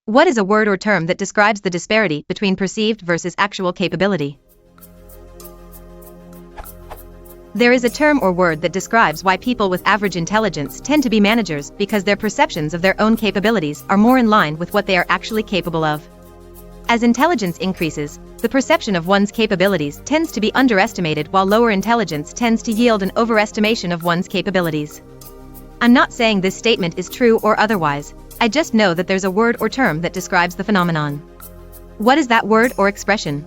What is a word or term that describes the disparity between perceived versus actual capability? There is a term or word that describes why people with average intelligence tend to be managers because their perceptions of their own capabilities are more in line with what they are actually capable of. As intelligence increases, the perception of one's capabilities tends to be underestimated while lower intelligence tends to yield an overestimation of one's capabilities. I'm not saying this statement is true or otherwise, I just know that there's a word or term that describes the phenomenon. What is that word or expression?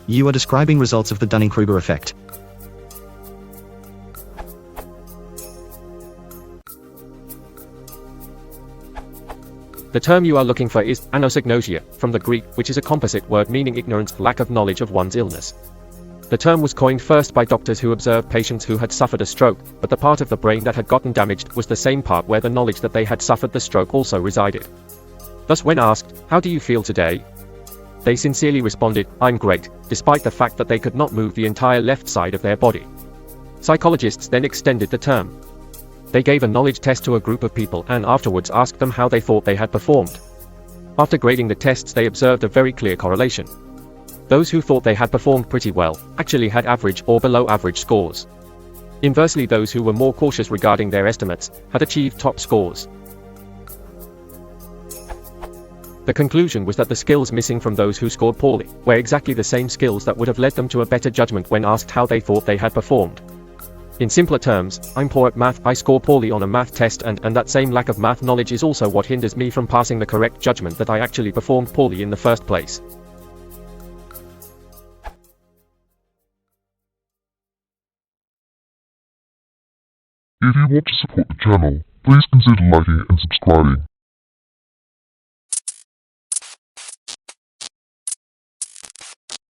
You are describing results of the Dunning-Kruger effect. The term you are looking for is anosognosia, from the Greek, which is a composite word meaning ignorance, lack of knowledge of one's illness. The term was coined first by doctors who observed patients who had suffered a stroke, but the part of the brain that had gotten damaged was the same part where the knowledge that they had suffered the stroke also resided. Thus when asked, "How do you feel today?" they sincerely responded, "I'm great," despite the fact that they could not move the entire left side of their body. Psychologists then extended the term. They gave a knowledge test to a group of people and afterwards asked them how they thought they had performed. After grading the tests, they observed a very clear correlation. Those who thought they had performed pretty well actually had average or below average scores. Inversely, those who were more cautious regarding their estimates had achieved top scores. The conclusion was that the skills missing from those who scored poorly were exactly the same skills that would have led them to a better judgment when asked how they thought they had performed. In simpler terms, I'm poor at math, I score poorly on a math test, and that same lack of math knowledge is also what hinders me from passing the correct judgment that I actually performed poorly in the first place. If you want to support the channel, please consider liking and subscribing.